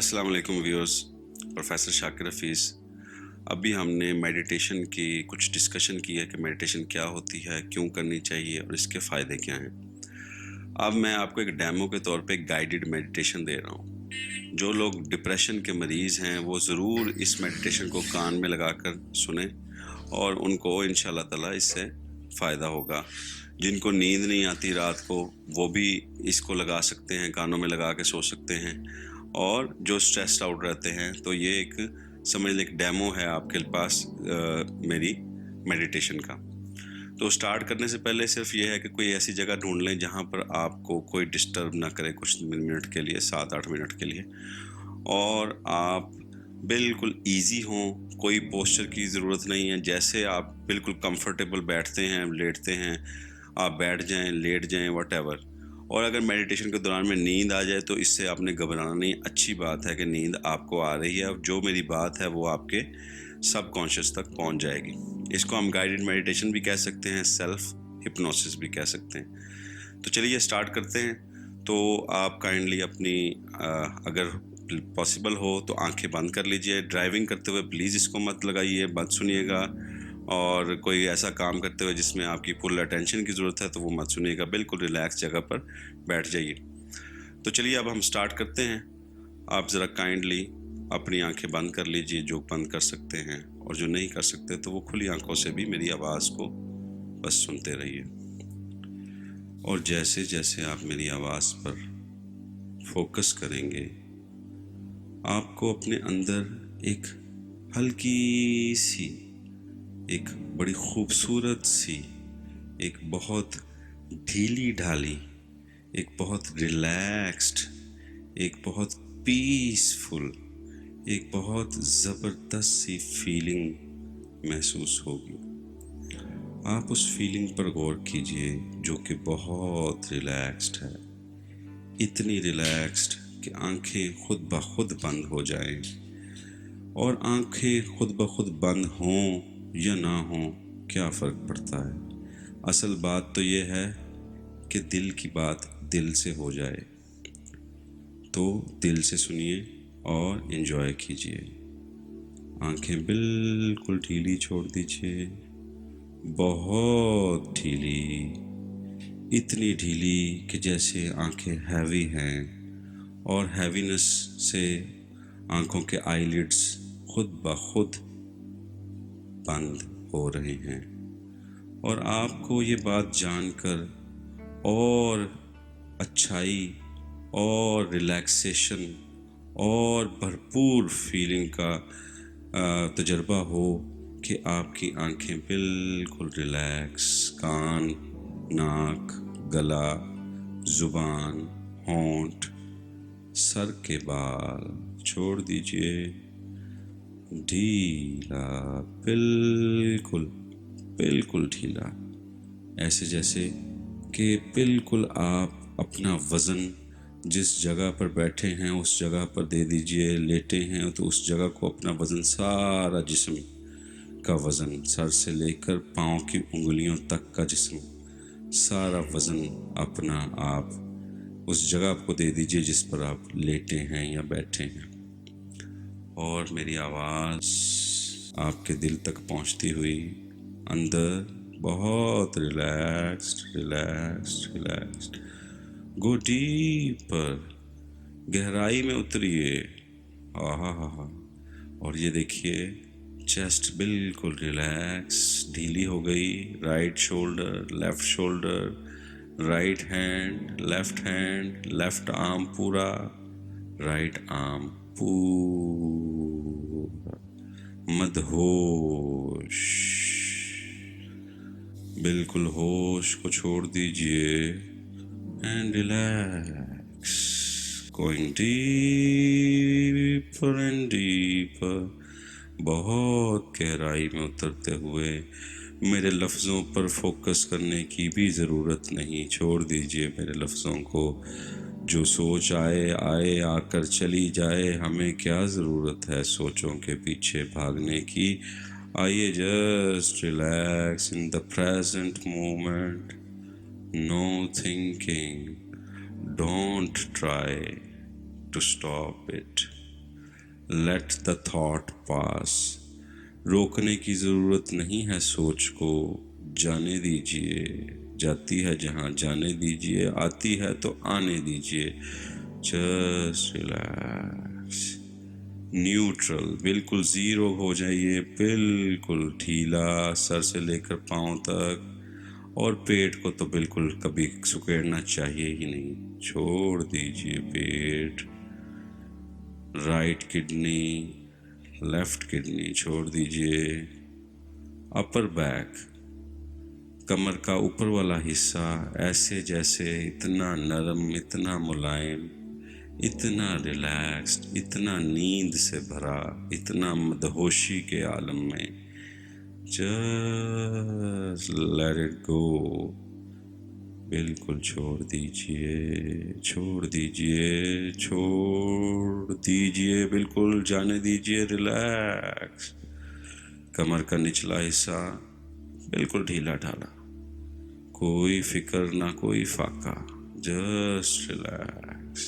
السلام علیکم viewers, professor شاکر حفیظ۔ ابھی ہم نے میڈیٹیشن کی کچھ ڈسکشن کی ہے کہ میڈیٹیشن کیا ہوتی ہے، کیوں کرنی چاہیے اور اس کے فائدے کیا ہیں۔ اب میں آپ کو ایک ڈیمو کے طور پہ ایک گائیڈڈ میڈیٹیشن دے رہا ہوں۔ جو لوگ ڈپریشن کے مریض ہیں وہ ضرور اس میڈیٹیشن کو کان میں لگا کر سنیں اور ان کو انشاءاللہ تعالیٰ اس سے فائدہ ہوگا۔ جن کو نیند نہیں آتی رات کو وہ بھی اس کو لگا سکتے ہیں، کانوں میں لگا کے سو سکتے ہیں، اور جو اسٹریسڈ آؤٹ رہتے ہیں تو یہ ایک سمجھ لیں ایک ڈیمو ہے آپ کے پاس میری میڈیٹیشن کا۔ تو سٹارٹ کرنے سے پہلے صرف یہ ہے کہ کوئی ایسی جگہ ڈھونڈ لیں جہاں پر آپ کو کوئی ڈسٹرب نہ کرے کچھ منٹ کے لیے، 7-8 منٹ کے لیے، اور آپ بالکل ایزی ہوں، کوئی پوسچر کی ضرورت نہیں ہے۔ جیسے آپ بالکل کمفرٹیبل بیٹھتے ہیں، لیٹتے ہیں، آپ بیٹھ جائیں، لیٹ جائیں، واٹ ایور۔ اور اگر میڈیٹیشن کے دوران میں نیند آ جائے تو اس سے آپ نے گھبرانا نہیں، اچھی بات ہے کہ نیند آپ کو آ رہی ہے، اور جو میری بات ہے وہ آپ کے سب کانشیس تک پہنچ جائے گی۔ اس کو ہم گائیڈڈ میڈیٹیشن بھی کہہ سکتے ہیں، سیلف ہپنوسس بھی کہہ سکتے ہیں۔ تو چلیے اسٹارٹ کرتے ہیں۔ تو آپ کائنڈلی اپنی اگر پاسبل ہو تو آنکھیں بند کر لیجئے۔ ڈرائیونگ کرتے ہوئے پلیز اس کو مت لگائیے، مت سنیے گا، اور کوئی ایسا کام کرتے ہوئے جس میں آپ کی فل اٹینشن کی ضرورت ہے تو وہ مت سنیے گا۔ بالکل ریلیکس جگہ پر بیٹھ جائیے۔ تو چلیے اب ہم سٹارٹ کرتے ہیں۔ آپ ذرا کائنڈلی اپنی آنکھیں بند کر لیجئے جو بند کر سکتے ہیں، اور جو نہیں کر سکتے تو وہ کھلی آنکھوں سے بھی میری آواز کو بس سنتے رہیے۔ اور جیسے جیسے آپ میری آواز پر فوکس کریں گے، آپ کو اپنے اندر ایک ہلکی سی، ایک بڑی خوبصورت سی، ایک بہت ڈھیلی ڈھالی، ایک بہت ریلیکسڈ، ایک بہت پیسفل، ایک بہت زبردست سی فیلنگ محسوس ہوگی۔ آپ اس فیلنگ پر غور کیجئے جو کہ بہت ریلیکسڈ ہے، اتنی ریلیکسڈ کہ آنکھیں خود بخود بند ہو جائیں۔ اور آنکھیں خود بخود بند ہوں یا نہ ہوں کیا فرق پڑتا ہے؟ اصل بات تو یہ ہے کہ دل کی بات دل سے ہو جائے۔ تو دل سے سنیے اور انجوائے کیجئے۔ آنکھیں بالکل ڈھیلی چھوڑ دیجئے، بہت ڈھیلی، اتنی ڈھیلی کہ جیسے آنکھیں ہیوی ہیں، اور ہیوینس سے آنکھوں کے آئی لڈز خود بخود بند ہو رہے ہیں۔ اور آپ کو یہ بات جان کر اور اچھائی اور ریلیکسیشن اور بھرپور فیلنگ کا تجربہ ہو کہ آپ کی آنکھیں بالکل ریلیکس، کان، ناک، گلا، زبان، ہونٹ، سر کے بال چھوڑ دیجئے، ڈھیلا، بالکل بالکل ڈھیلا، ایسے جیسے کہ بالکل آپ اپنا وزن جس جگہ پر بیٹھے ہیں اس جگہ پر دے دیجئے۔ لیٹے ہیں تو اس جگہ کو اپنا وزن، سارا جسم کا وزن، سر سے لے کر پاؤں کی انگلیوں تک کا جسم، سارا وزن اپنا آپ اس جگہ کو دے دیجئے جس پر آپ لیٹے ہیں یا بیٹھے ہیں۔ اور میری آواز آپ کے دل تک پہنچتی ہوئی اندر بہت relaxed relaxed relaxed, go deeper, گہرائی میں اتریے۔ اور یہ دیکھیے چیسٹ بالکل ریلیکس، ڈھیلی ہو گئی۔ Right shoulder, left shoulder, right hand, left arm پورا، رائٹ آرم پورا، مدہوش، بالکل ہوش کو چھوڑ دیجئے، and relax, going deeper and deeper, بہت گہرائی میں اترتے ہوئے۔ میرے لفظوں پر فوکس کرنے کی بھی ضرورت نہیں، چھوڑ دیجئے میرے لفظوں کو، جو سوچ آئے آ کر چلی جائے، ہمیں کیا ضرورت ہے سوچوں کے پیچھے بھاگنے کی۔ آئیے just relax in the present moment, no thinking, don't try to stop it, let the thought pass. روکنے کی ضرورت نہیں ہے سوچ کو، جانے دیجئے. جاتی ہے جہاں جانے دیجئے، آتی ہے تو آنے دیجئے. Just relax. نیوٹرل، بالکل زیرو ہو جائیے، بالکل ڈھیلا سر سے لے کر پاؤں تک. اور پیٹ کو تو بالکل کبھی سکیڑنا چاہیے ہی نہیں. چھوڑ دیجئے پیٹ. رائٹ کڈنی، لیفٹ کڈنی چھوڑ دیجئے. اپر بیک، کمر کا اوپر والا حصہ ایسے جیسے اتنا نرم، اتنا ملائم، اتنا ریلیکسڈ، اتنا نیند سے بھرا، اتنا مدہوشی کے عالم میں. Just let it go. بالکل چھوڑ دیجئے، چھوڑ دیجئے، چھوڑ دیجئے، بالکل جانے دیجئے. ریلیکس. کمر کا نچلا حصہ بالکل ڈھیلا ڈھالا، کوئی فکر نہ کوئی فاقہ. Just relax.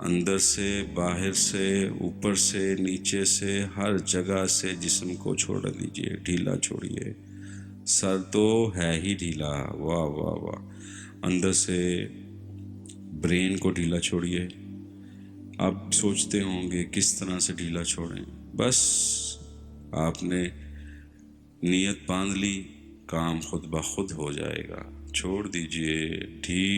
اندر سے، باہر سے، اوپر سے، نیچے سے، ہر جگہ سے جسم کو چھوڑ دیجئے، ڈھیلا چھوڑیے. سر تو ہے ہی ڈھیلا. واہ واہ واہ. اندر سے برین کو ڈھیلا چھوڑیے. آپ سوچتے ہوں گے کس طرح سے ڈھیلا چھوڑیں. بس آپ نے نیت باندھ لی، کام خود بخود ہو جائے گا. چھوڑ دیجئے ڈھیلا.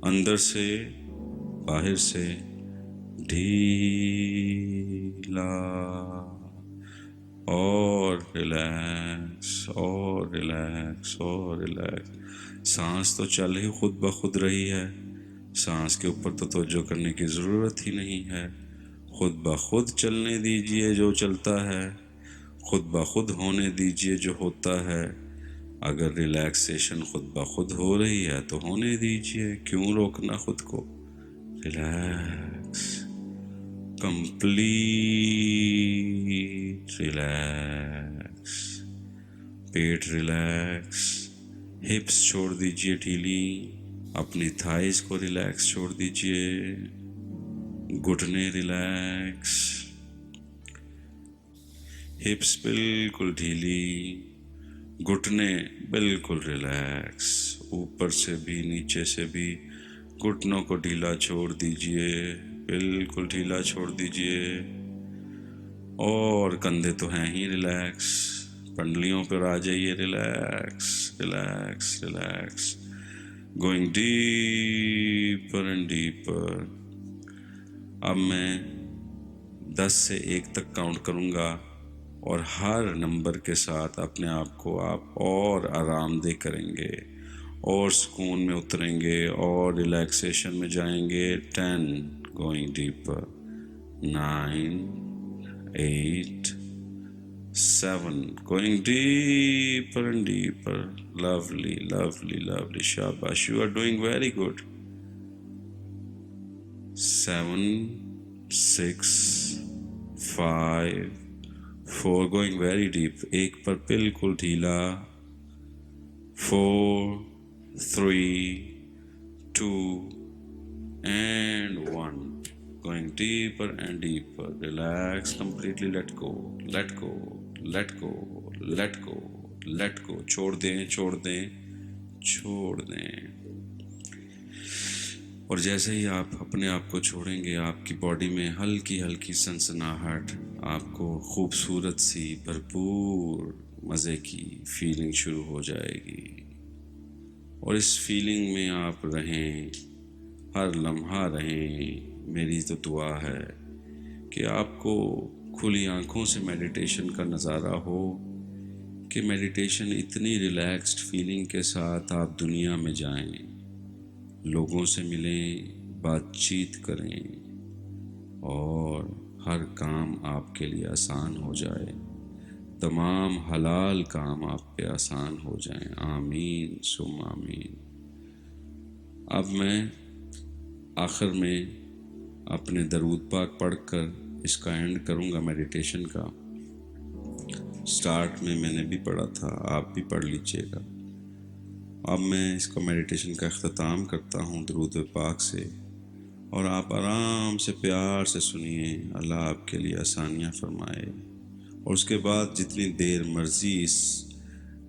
اندر سے، باہر سے ڈھیلا. اور ریلیکس، اور ریلیکس، اور ریلیکس. سانس تو چل ہی خود بخود رہی ہے. سانس کے اوپر تو توجہ کرنے کی ضرورت ہی نہیں ہے. خود بخود چلنے دیجئے جو چلتا ہے، خود بخود ہونے دیجئے جو ہوتا ہے. اگر ریلیکسیشن خود بخود ہو رہی ہے تو ہونے دیجئے، کیوں روکنا خود کو. ریلیکس. Complete relax. پیٹ ریلیکس. ہپس چھوڑ دیجئے ڈھیلی. اپنی تھائز کو ریلیکس چھوڑ دیجئے. گھٹنے ریلیکس. ہپس بالکل ڈھیلی، گھٹنے بالکل ریلیکس. اوپر سے بھی نیچے سے بھی گھٹنوں کو ڈھیلا چھوڑ دیجئے، بالکل ڈھیلا چھوڑ دیجئے. اور کندھے تو ہیں ہی ریلیکس. پنڈلیوں پر آ جائیے. Relax relax relax. Going deeper and deeper. اب میں 10 سے 1 تک کاؤنٹ کروں گا، اور ہر نمبر کے ساتھ اپنے آپ کو آپ اور آرام دہ کریں گے، اور سکون میں اتریں گے، اور ریلیکسیشن میں جائیں گے. 10 going deeper. 9 8 7 going deeper and deeper. Lovely, lovely, lovely. Shabash, you are doing very good. 7 6 5 4 going very deep. ایک پر بالکل ڈھیلا. 4 3 2 and 1. Going deeper and deeper. Relax completely. Let go. Let go. Let go. Let go. Let go. چھوڑ دیں، چھوڑ دیں، چھوڑ دیں. اور جیسے ہی آپ اپنے آپ کو چھوڑیں گے، آپ کی باڈی میں ہلکی ہلکی سنسناہٹ، آپ کو خوبصورت سی بھرپور مزے کی فیلنگ شروع ہو جائے گی. اور اس فیلنگ میں آپ رہیں، ہر لمحہ رہیں. میری تو دعا ہے کہ آپ کو کھلی آنکھوں سے میڈیٹیشن کا نظارہ ہو، کہ میڈیٹیشن اتنی ریلیکسڈ فیلنگ کے ساتھ آپ دنیا میں جائیں، لوگوں سے ملیں، بات چیت کریں، اور ہر کام آپ کے لیے آسان ہو جائے. تمام حلال کام آپ پہ آسان ہو جائیں. آمین ثم آمین. اب میں آخر میں اپنے درود پاک پڑھ کر اس کا اینڈ کروں گا میڈیٹیشن کا. سٹارٹ میں نے بھی پڑھا تھا، آپ بھی پڑھ لیجئے گا. اب میں اس کو میڈیٹیشن کا اختتام کرتا ہوں درود پاک سے، اور آپ آرام سے پیار سے سنیے، اللہ آپ کے لیے آسانیاں فرمائے، اور اس کے بعد جتنی دیر مرضی اس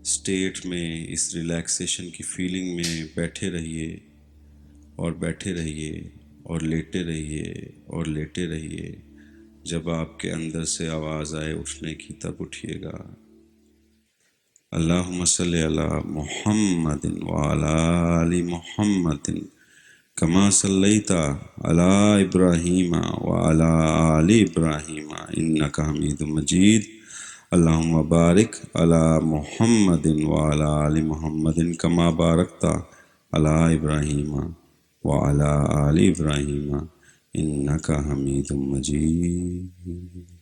اسٹیٹ میں، اس ریلیکسیشن کی فیلنگ میں بیٹھے رہیے اور بیٹھے رہیے اور لیٹے رہیے اور لیٹے رہیے۔ جب آپ کے اندر سے آواز آئے اٹھنے کی تب اٹھیے گا۔ اللہم صلی علی محمد وعلی آل محمد کما صلیت علی ابراہیم وعلی آل ابراہیم انک حمید مجید۔ اللہم بارک علی محمد وعلی آل محمد کما بارکت علی ابراہیم وعلی آل ابراہیم انک حمید مجید۔